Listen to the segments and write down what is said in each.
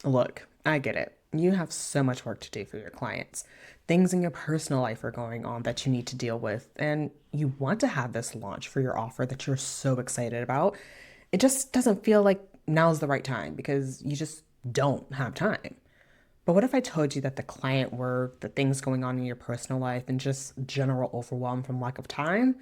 Look, I get it. You have so much work to do for your clients. Things in your personal life are going on that you need to deal with, and you want to have this launch for your offer that you're so excited about. It just doesn't feel like now's the right time because you just don't have time. But what if I told you that the client work, the things going on in your personal life, and just general overwhelm from lack of time,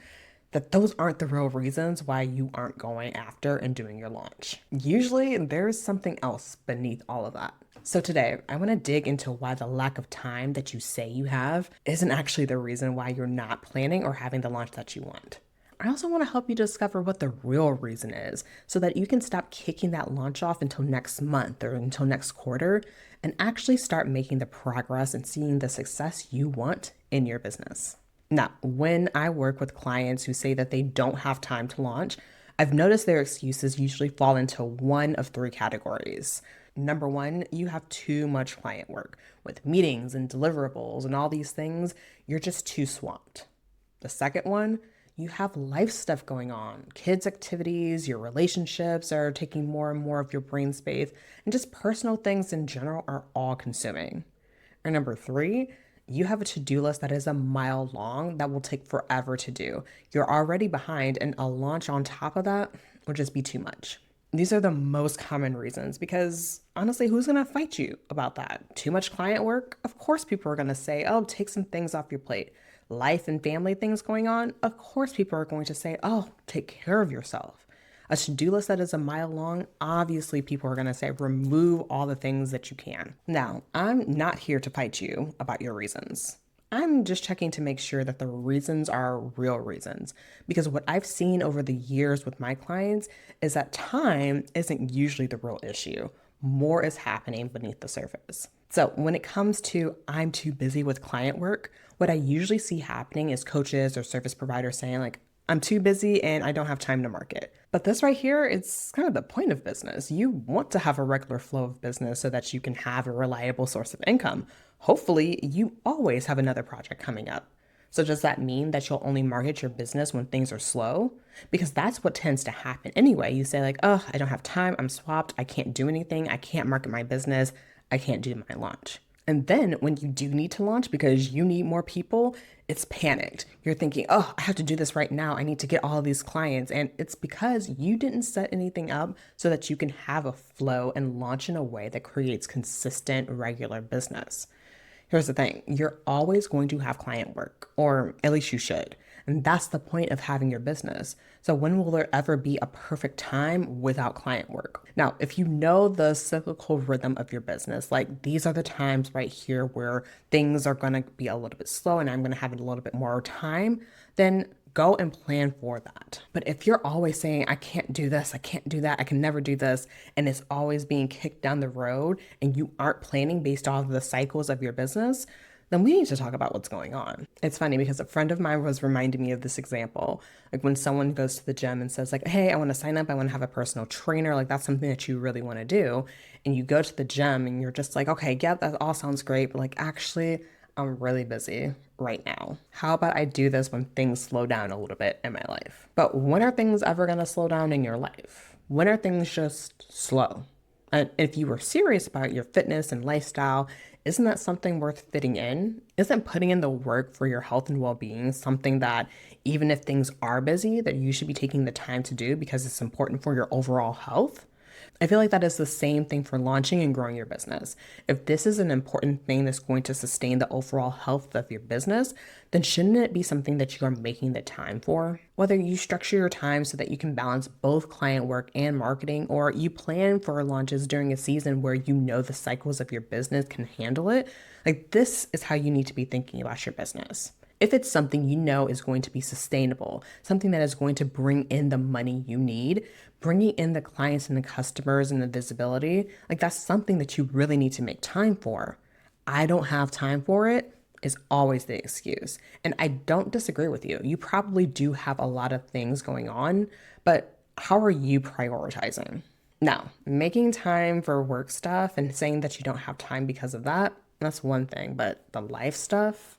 that those aren't the real reasons why you aren't going after and doing your launch? Usually, there's something else beneath all of that. So, today, I want to dig into why the lack of time that you say you have isn't actually the reason why you're not planning or having the launch that you want. I also want to help you discover what the real reason is so that you can stop kicking that launch off until next month or until next quarter and actually start making the progress and seeing the success you want in your business. Now, when I work with clients who say that they don't have time to launch, I've noticed their excuses usually fall into one of three categories. Number one, you have too much client work with meetings and deliverables and all these things. You're just too swamped. The second one, you have life stuff going on. Kids' activities, your relationships are taking more and more of your brain space, and just personal things in general are all consuming. Or number three, you have a to do list that is a mile long that will take forever to do. You're already behind, and a launch on top of that would just be too much. These are the most common reasons because honestly, who's going to fight you about that? Too much client work? Of course, people are going to say, oh, take some things off your plate. Life and family things going on? Of course, people are going to say, oh, take care of yourself. A to do list that is a mile long, obviously, people are going to say, remove all the things that you can. Now, I'm not here to fight you about your reasons. I'm just checking to make sure that the reasons are real reasons. Because what I've seen over the years with my clients is that time isn't usually the real issue. More is happening beneath the surface. So, when it comes to I'm too busy with client work, what I usually see happening is coaches or service providers saying, like, I'm too busy and I don't have time to market. But this right here, it's kind of the point of business. You want to have a regular flow of business so that you can have a reliable source of income. Hopefully, you always have another project coming up. So, does that mean that you'll only market your business when things are slow? Because that's what tends to happen anyway. You say, like, oh, I don't have time, I'm swamped, I can't do anything, I can't market my business, I can't do my launch. And then when you do need to launch because you need more people, it's panicked. You're thinking, oh, I have to do this right now. I need to get all of these clients. And it's because you didn't set anything up so that you can have a flow and launch in a way that creates consistent, regular business. Here's the thing, you're always going to have client work, or at least you should. And that's the point of having your business. So, when will there ever be a perfect time without client work? Now, if you know the cyclical rhythm of your business, like these are the times right here where things are going to be a little bit slow and I'm going to have a little bit more time, then go and plan for that. But if you're always saying, I can't do this, I can't do that, I can never do this, and it's always being kicked down the road and you aren't planning based off of the cycles of your business, then we need to talk about what's going on. It's funny because a friend of mine was reminding me of this example. Like when someone goes to the gym and says, like, hey, I want to sign up, I want to have a personal trainer, like that's something that you really want to do. And you go to the gym and you're just like, okay, yeah, that all sounds great, but like actually I'm really busy right now. How about I do this when things slow down a little bit in my life? But when are things ever going to slow down in your life? When are things just slow? And if you were serious about your fitness and lifestyle, isn't that something worth fitting in? Isn't putting in the work for your health and well-being something that even if things are busy, that you should be taking the time to do because it's important for your overall health? I feel like that is the same thing for launching and growing your business. If this is an important thing that's going to sustain the overall health of your business, then shouldn't it be something that you are making the time for? Whether you structure your time so that you can balance both client work and marketing, or you plan for launches during a season where you know the cycles of your business can handle it, like this is how you need to be thinking about your business. If it's something you know is going to be sustainable, something that is going to bring in the money you need, bringing in the clients and the customers and the visibility, like that's something that you really need to make time for. I don't have time for it is always the excuse. And I don't disagree with you. You probably do have a lot of things going on, but how are you prioritizing? Now, making time for work stuff and saying that you don't have time because of that, that's one thing, but the life stuff,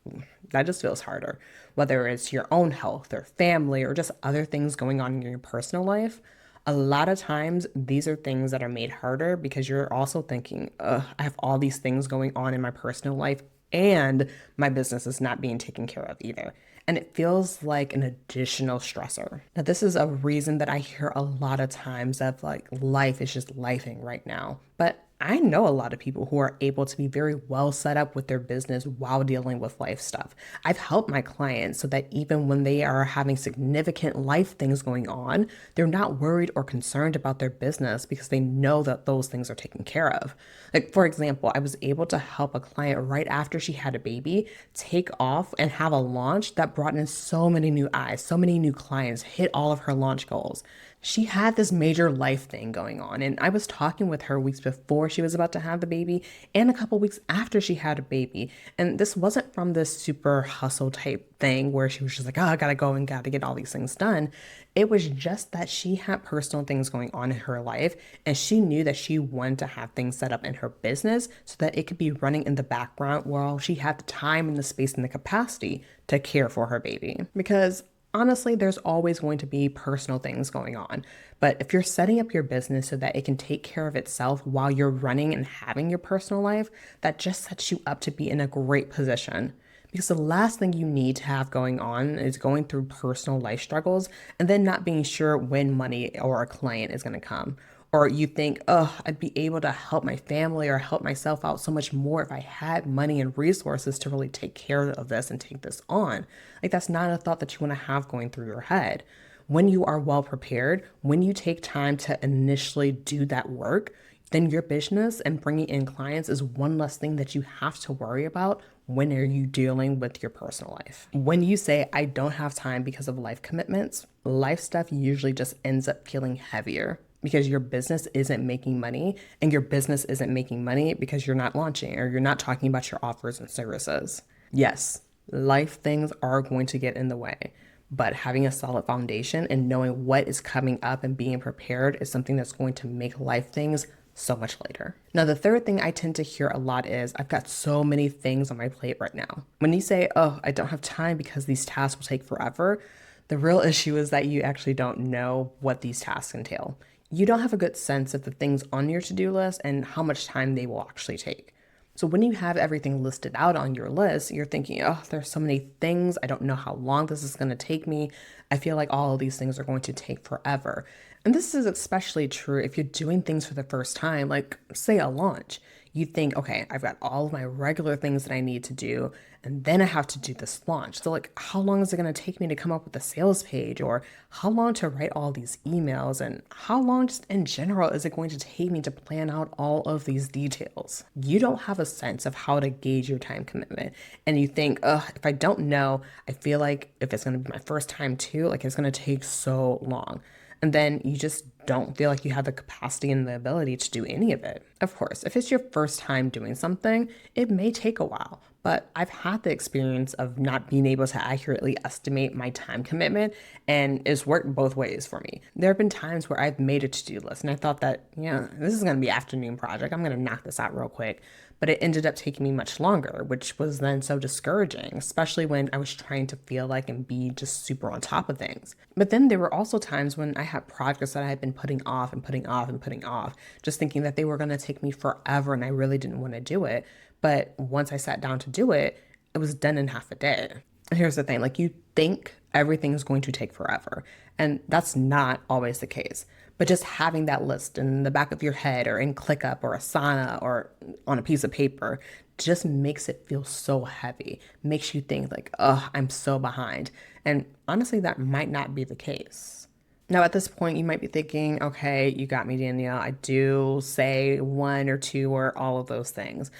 that just feels harder. Whether it's your own health or family or just other things going on in your personal life, A lot of times, these are things that are made harder because you're also thinking, ugh, I have all these things going on in my personal life and my business is not being taken care of either. And it feels like an additional stressor. Now, this is a reason that I hear a lot of times of like life is just lifing right now. But I know a lot of people who are able to be very well set up with their business while dealing with life stuff. I've helped my clients so that even when they are having significant life things going on, they're not worried or concerned about their business because they know that those things are taken care of. Like, for example, I was able to help a client right after she had a baby take off and have a launch that brought in so many new eyes, so many new clients, hit all of her launch goals. She had this major life thing going on, and I was talking with her weeks before she was about to have the baby and a couple weeks after she had a baby. And this wasn't from this super hustle type thing where she was just like, oh, I gotta go and gotta get all these things done. It was just that she had personal things going on in her life, and she knew that she wanted to have things set up in her business so that it could be running in the background while she had the time and the space and the capacity to care for her baby. Because honestly, there's always going to be personal things going on. But if you're setting up your business so that it can take care of itself while you're running and having your personal life, that just sets you up to be in a great position. Because the last thing you need to have going on is going through personal life struggles and then not being sure when money or a client is going to come. Or you think, oh, I'd be able to help my family or help myself out so much more if I had money and resources to really take care of this and take this on. Like, that's not a thought that you want to have going through your head. When you are well prepared, when you take time to initially do that work, then your business and bringing in clients is one less thing that you have to worry about when are you dealing with your personal life. When you say, I don't have time because of life commitments, life stuff usually just ends up feeling heavier because your business isn't making money, and your business isn't making money because you're not launching or you're not talking about your offers and services. Yes, life things are going to get in the way, but having a solid foundation and knowing what is coming up and being prepared is something that's going to make life things so much later. Now, the third thing I tend to hear a lot is, I've got so many things on my plate right now. When you say, oh, I don't have time because these tasks will take forever, the real issue is that you actually don't know what these tasks entail. You don't have a good sense of the things on your to-do list and how much time they will actually take. So when you have everything listed out on your list, you're thinking, oh, there's so many things. I don't know how long this is going to take me. I feel like all of these things are going to take forever. And this is especially true if you're doing things for the first time, like say a launch. You think, okay, I've got all of my regular things that I need to do, and then I have to do this launch. So like, how long is it going to take me to come up with a sales page, or how long to write all these emails, and how long just in general is it going to take me to plan out all of these details? You don't have a sense of how to gauge your time commitment. And you think, if I don't know, I feel like if it's going to be my first time too, like it's going to take so long. And then you just don't feel like you have the capacity and the ability to do any of it. Of course, if it's your first time doing something, it may take a while, but I've had the experience of not being able to accurately estimate my time commitment, and it's worked both ways for me. There have been times where I've made a to-do list and I thought that, yeah, this is going to be an afternoon project. I'm going to knock this out real quick. But it ended up taking me much longer, which was then so discouraging, especially when I was trying to feel like and be just super on top of things. But then there were also times when I had projects that I had been putting off and putting off and putting off, just thinking that they were going to take me forever and I really didn't want to do it. But once I sat down to do it, it was done in half a day. Here's the thing, like, you think everything is going to take forever, and that's not always the case. But just having that list in the back of your head or in ClickUp or Asana or on a piece of paper just makes it feel so heavy, makes you think like, oh, I'm so behind. And honestly, that might not be the case. Now, at this point, you might be thinking, okay, you got me, Danielle. I do say one or two or all of those things.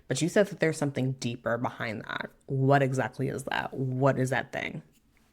But you said that there's something deeper behind that. What exactly is that? What is that thing?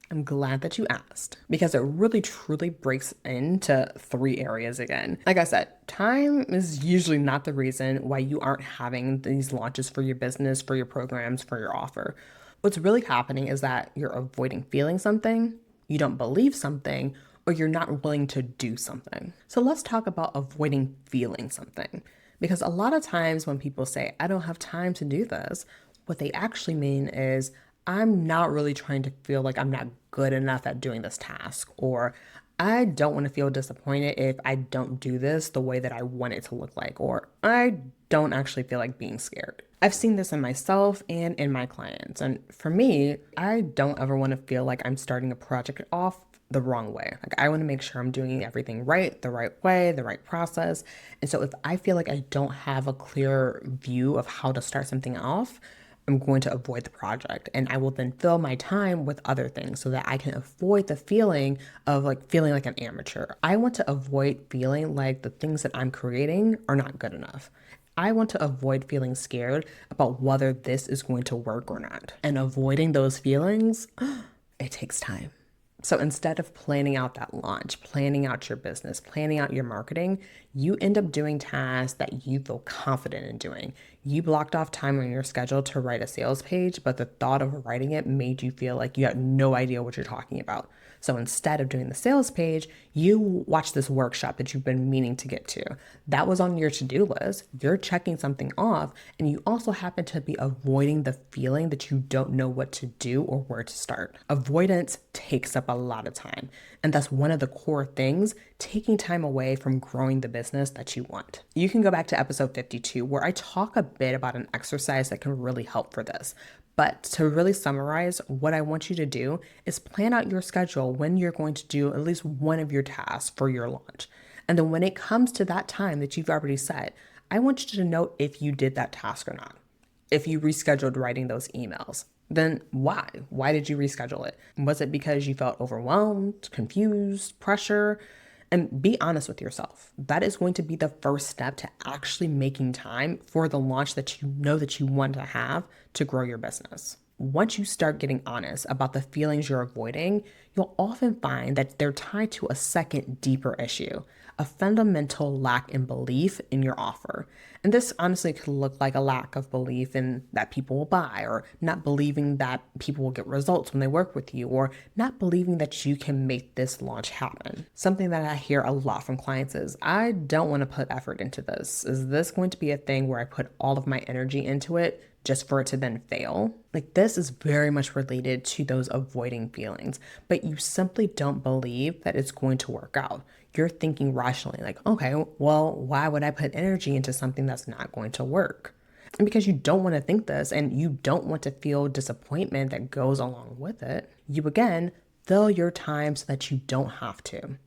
I'm glad that you asked, because it really truly breaks into three areas again. Like I said, time is usually not the reason why you aren't having these launches for your business, for your programs, for your offer. What's really happening is that you're avoiding feeling something, you don't believe something, or you're not willing to do something. So let's talk about avoiding feeling something. Because a lot of times when people say, I don't have time to do this, what they actually mean is, I'm not really trying to feel like I'm not good enough at doing this task, or I don't want to feel disappointed if I don't do this the way that I want it to look like, or I don't actually feel like being scared. I've seen this in myself and in my clients. And for me, I don't ever want to feel like I'm starting a project off the wrong way. Like, I want to make sure I'm doing everything right, the right way, the right process. And so if I feel like I don't have a clear view of how to start something off, I'm going to avoid the project, and I will then fill my time with other things so that I can avoid the feeling of like feeling like an amateur. I want to avoid feeling like the things that I'm creating are not good enough. I want to avoid feeling scared about whether this is going to work or not. And avoiding those feelings, it takes time. So instead of planning out that launch, planning out your business, planning out your marketing, you end up doing tasks that you feel confident in doing. You blocked off time on your schedule to write a sales page, but the thought of writing it made you feel like you had no idea what you're talking about. So instead of doing the sales page, you watch this workshop that you've been meaning to get to. That was on your to-do list. You're checking something off, and you also happen to be avoiding the feeling that you don't know what to do or where to start. Avoidance takes up a lot of time, and that's one of the core things, taking time away from growing the business that you want. You can go back to episode 52 where I talk a bit about an exercise that can really help for this. But to really summarize, what I want you to do is plan out your schedule when you're going to do at least one of your tasks for your launch. And then when it comes to that time that you've already set, I want you to note if you did that task or not. If you rescheduled writing those emails, then why? Why did you reschedule it? Was it because you felt overwhelmed, confused, pressure? And be honest with yourself. That is going to be the first step to actually making time for the launch that you know that you want to have to grow your business. Once you start getting honest about the feelings you're avoiding, you'll often find that they're tied to a second deeper issue, a fundamental lack in belief in your offer. And this honestly could look like a lack of belief in that people will buy, or not believing that people will get results when they work with you, or not believing that you can make this launch happen. Something that I hear a lot from clients is, I don't want to put effort into this. Is this going to be a thing where I put all of my energy into it just for it to then fail? Like, this is very much related to those avoiding feelings, but you simply don't believe that it's going to work out. You're thinking rationally, like, okay, well, why would I put energy into something that's not going to work? And because you don't want to think this and you don't want to feel disappointment that goes along with it, you again fill your time so that you don't have to.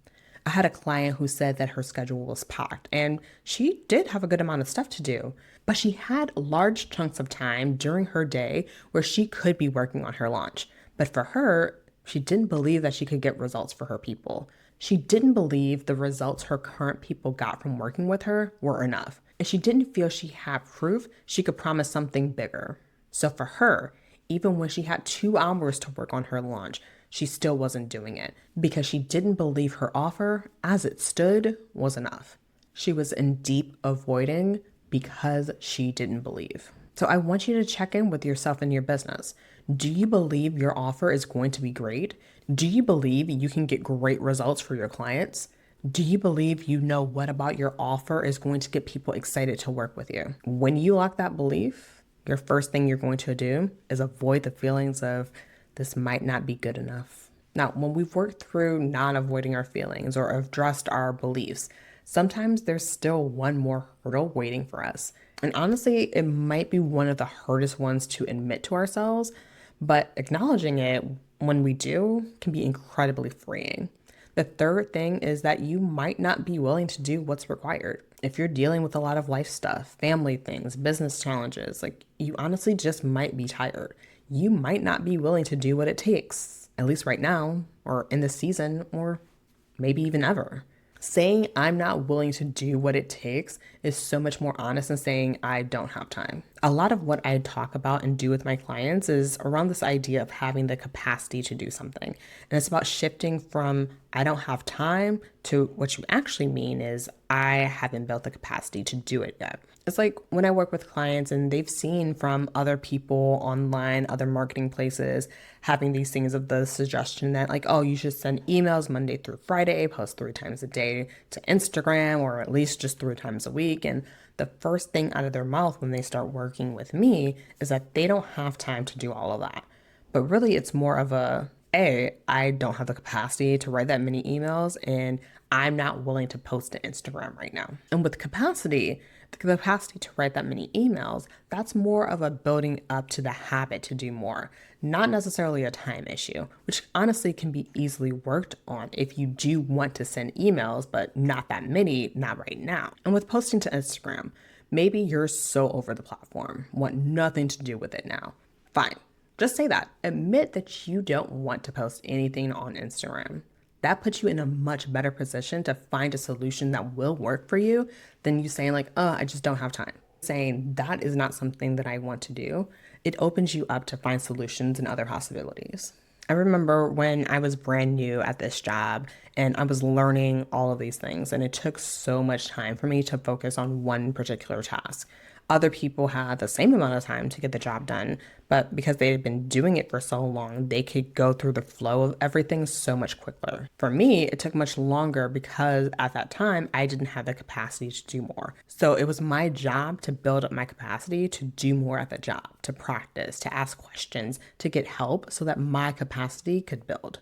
I had a client who said that her schedule was packed, and she did have a good amount of stuff to do, but she had large chunks of time during her day where she could be working on her launch. But for her, she didn't believe that she could get results for her people. She didn't believe the results her current people got from working with her were enough, and she didn't feel she had proof she could promise something bigger. So for her, even when she had 2 hours to work on her launch, she still wasn't doing it because she didn't believe her offer, as it stood, was enough. She was in deep avoiding because she didn't believe. So I want you to check in with yourself and your business. Do you believe your offer is going to be great? Do you believe you can get great results for your clients? Do you believe you know what about your offer is going to get people excited to work with you? When you lack that belief, your first thing you're going to do is avoid the feelings of, this might not be good enough. Now, when we've worked through not avoiding our feelings or addressed our beliefs, sometimes there's still one more hurdle waiting for us. And honestly, it might be one of the hardest ones to admit to ourselves, but acknowledging it when we do can be incredibly freeing. The third thing is that you might not be willing to do what's required. If you're dealing with a lot of life stuff, family things, business challenges, like, you honestly just might be tired. You might not be willing to do what it takes, at least right now, or in this season, or maybe even ever. Saying I'm not willing to do what it takes is so much more honest than saying I don't have time. A lot of what I talk about and do with my clients is around this idea of having the capacity to do something. And it's about shifting from I don't have time to what you actually mean is I haven't built the capacity to do it yet. It's like when I work with clients and they've seen from other people online, other marketing places, having these things of the suggestion that like, oh, you should send emails Monday through Friday, post 3 times a day to Instagram, or at least just 3 times a week. And the first thing out of their mouth when they start working with me is that they don't have time to do all of that. But really, it's more of a I don't have the capacity to write that many emails, and I'm not willing to post to Instagram right now. And with capacity, the capacity to write that many emails, that's more of a building up to the habit to do more, not necessarily a time issue, which honestly can be easily worked on if you do want to send emails, but not that many, not right now. And with posting to Instagram, maybe you're so over the platform, want nothing to do with it now. Fine. Just say that. Admit that you don't want to post anything on Instagram. That puts you in a much better position to find a solution that will work for you than you saying, like, oh, I just don't have time. Saying that is not something that I want to do. It opens you up to find solutions and other possibilities. I remember when I was brand new at this job and I was learning all of these things, and it took so much time for me to focus on one particular task. Other people had the same amount of time to get the job done, but because they had been doing it for so long, they could go through the flow of everything so much quicker. For me, it took much longer because at that time, I didn't have the capacity to do more. So it was my job to build up my capacity to do more at the job, to practice, to ask questions, to get help so that my capacity could build.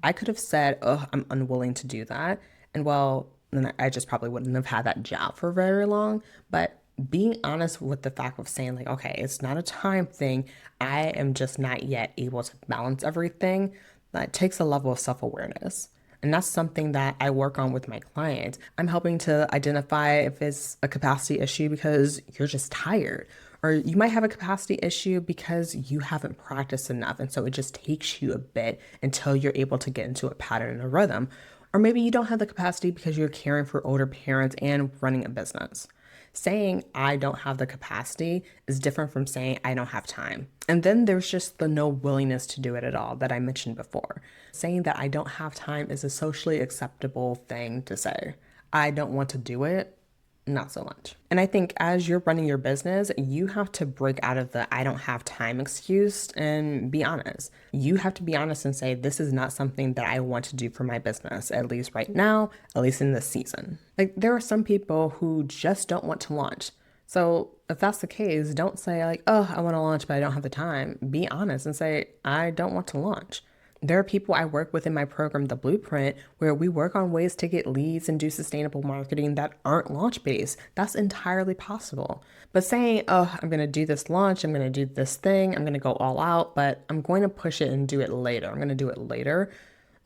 I could have said, oh, I'm unwilling to do that. And well, then I just probably wouldn't have had that job for very long. But being honest with the fact of saying, like, okay, it's not a time thing. I am just not yet able to balance everything. That takes a level of self awareness. And that's something that I work on with my clients. I'm helping to identify if it's a capacity issue because you're just tired, or you might have a capacity issue because you haven't practiced enough. And so it just takes you a bit until you're able to get into a pattern and a rhythm. Or maybe you don't have the capacity because you're caring for older parents and running a business. Saying I don't have the capacity is different from saying I don't have time. And then there's just the no willingness to do it at all that I mentioned before. Saying that I don't have time is a socially acceptable thing to say. I don't want to do it, not so much. And I think as you're running your business, you have to break out of the I don't have time excuse and be honest. You have to be honest and say, this is not something that I want to do for my business, at least right now, at least in this season. Like, there are some people who just don't want to launch. So if that's the case, don't say, like, oh, I want to launch, but I don't have the time. Be honest and say, I don't want to launch. There are people I work with in my program, The Blueprint, where we work on ways to get leads and do sustainable marketing that aren't launch based. That's entirely possible. But saying, oh, I'm going to do this launch, I'm going to do this thing, I'm going to go all out, but I'm going to push it and do it later. I'm going to do it later.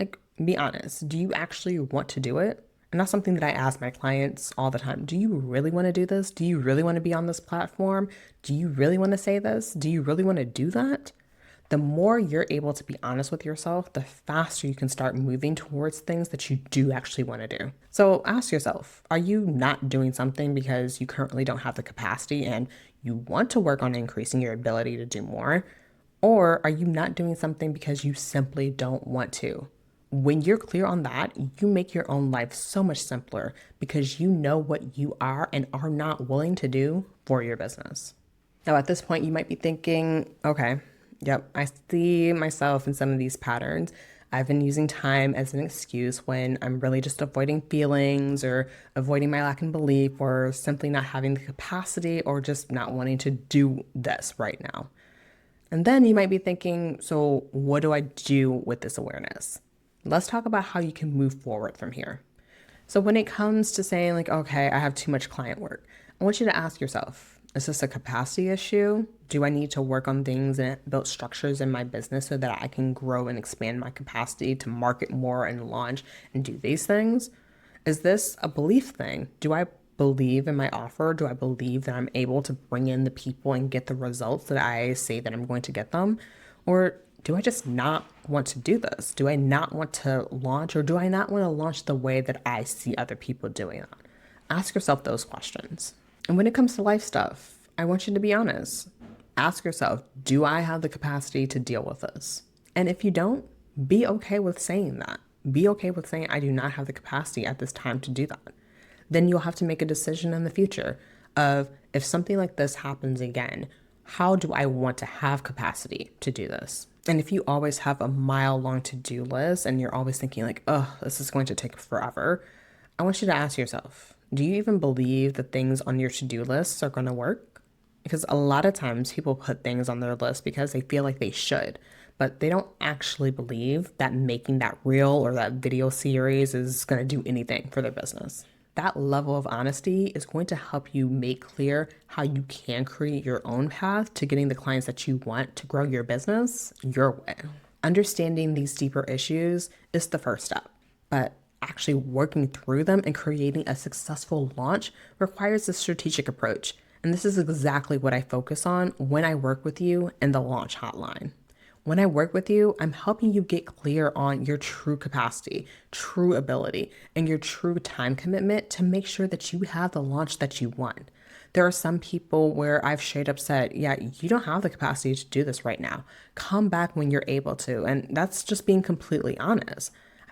Like, be honest. Do you actually want to do it? And that's something that I ask my clients all the time. Do you really want to do this? Do you really want to be on this platform? Do you really want to say this? Do you really want to do that? The more you're able to be honest with yourself, the faster you can start moving towards things that you do actually want to do. So ask yourself, are you not doing something because you currently don't have the capacity and you want to work on increasing your ability to do more? Or are you not doing something because you simply don't want to? When you're clear on that, you make your own life so much simpler because you know what you are and are not willing to do for your business. Now, at this point, you might be thinking, okay, yep, I see myself in some of these patterns. I've been using time as an excuse when I'm really just avoiding feelings or avoiding my lack in belief or simply not having the capacity or just not wanting to do this right now. And then you might be thinking, so what do I do with this awareness? Let's talk about how you can move forward from here. So when it comes to saying, like, okay, I have too much client work, I want you to ask yourself, is this a capacity issue? Do I need to work on things and build structures in my business so that I can grow and expand my capacity to market more and launch and do these things? Is this a belief thing? Do I believe in my offer? Do I believe that I'm able to bring in the people and get the results that I say that I'm going to get them? Or do I just not want to do this? Do I not want to launch, or do I not want to launch the way that I see other people doing it? Ask yourself those questions. And when it comes to life stuff, I want you to be honest. Ask yourself, do I have the capacity to deal with this? And if you don't, be okay with saying that. Be okay with saying, I do not have the capacity at this time to do that. Then you'll have to make a decision in the future of, if something like this happens again, how do I want to have capacity to do this? And if you always have a mile-long to-do list and you're always thinking, like, oh, this is going to take forever, I want you to ask yourself, do you even believe the things on your to-do lists are going to work? Because a lot of times people put things on their list because they feel like they should. but they don't actually believe that making that reel or that video series is going to do anything for their business. That level of honesty is going to help you make clear how you can create your own path to getting the clients that you want to grow your business your way. Understanding these deeper issues is the first step, but actually working through them and creating a successful launch requires a strategic approach. And this is exactly what I focus on when I work with you in the Launch Hotline. When I work with you, I'm helping you get clear on your true capacity, true ability, and your true time commitment to make sure that you have the launch that you want. There are some people where I've straight up said, yeah, you don't have the capacity to do this right now. Come back when you're able to. And that's just being completely honest.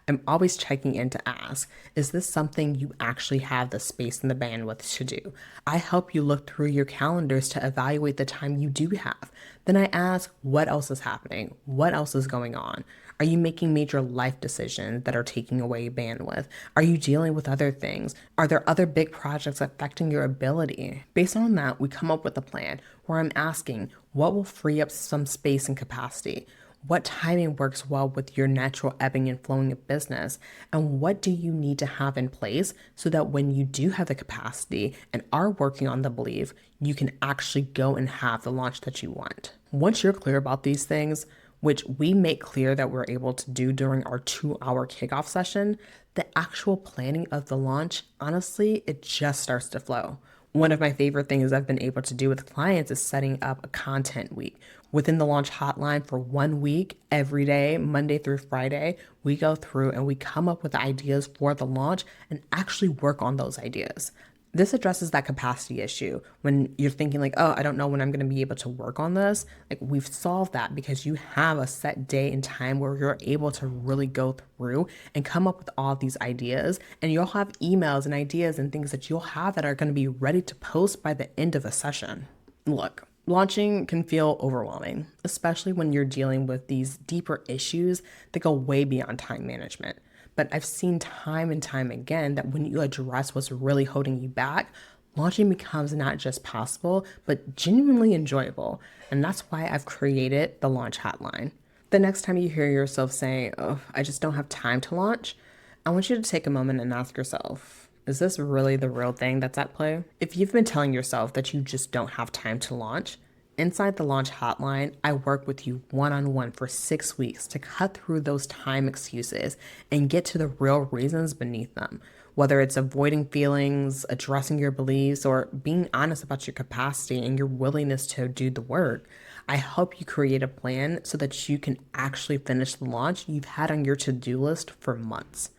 I'm always checking in to ask, is this something you actually have the space and the bandwidth to do? I help you look through your calendars to evaluate the time you do have. Then I ask, what else is happening? What else is going on? Are you making major life decisions that are taking away bandwidth? Are you dealing with other things? Are there other big projects affecting your ability? Based on that, we come up with a plan where I'm asking, what will free up some space and capacity? What timing works well with your natural ebbing and flowing of business? And what do you need to have in place so that when you do have the capacity and are working on the belief, you can actually go and have the launch that you want? Once you're clear about these things, which we make clear that we're able to do during our 2-hour kickoff session, the actual planning of the launch, honestly, it just starts to flow. One of my favorite things I've been able to do with clients is setting up a content week. Within the Launch Hotline for 1 week, every day, Monday through Friday, we go through and we come up with ideas for the launch and actually work on those ideas. This addresses that capacity issue when you're thinking like, oh, I don't know when I'm going to be able to work on this. Like we've solved that because you have a set day and time where you're able to really go through and come up with all these ideas. And you'll have emails and ideas and things that you'll have that are going to be ready to post by the end of the session. Look, launching can feel overwhelming, especially when you're dealing with these deeper issues that go way beyond time management. But I've seen time and time again that when you address what's really holding you back, launching becomes not just possible, but genuinely enjoyable. And that's why I've created the Launch Hotline. The next time you hear yourself saying, oh, I just don't have time to launch, I want you to take a moment and ask yourself, is this really the real thing that's at play? If you've been telling yourself that you just don't have time to launch, inside the Launch Hotline, I work with you one-on-one for 6 weeks to cut through those time excuses and get to the real reasons beneath them. Whether it's avoiding feelings, addressing your beliefs, or being honest about your capacity and your willingness to do the work, I help you create a plan so that you can actually finish the launch you've had on your to-do list for months.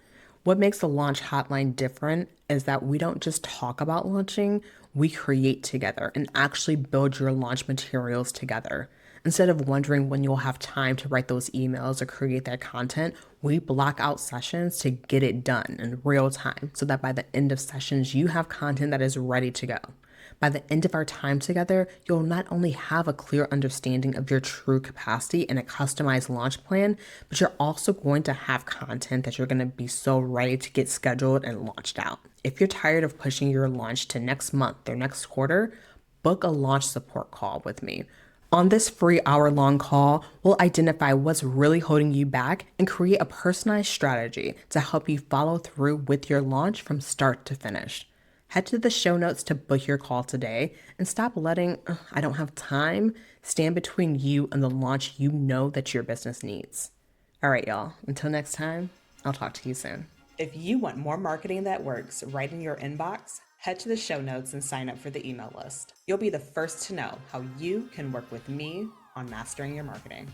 What makes the Launch Hotline different is that we don't just talk about launching, we create together and actually build your launch materials together. Instead of wondering when you'll have time to write those emails or create that content, we block out sessions to get it done in real time so that by the end of sessions, you have content that is ready to go. By the end of our time together, you'll not only have a clear understanding of your true capacity and a customized launch plan, but you're also going to have content that you're going to be so ready to get scheduled and launched out. If you're tired of pushing your launch to next month or next quarter, book a launch support call with me. On this free hour-long call, we'll identify what's really holding you back and create a personalized strategy to help you follow through with your launch from start to finish. Head to the show notes to book your call today and stop letting I don't have time stand between you and the launch you know that your business needs. All right, y'all. Until next time, I'll talk to you soon. If you want more marketing that works right in your inbox, head to the show notes and sign up for the email list. You'll be the first to know how you can work with me on mastering your marketing.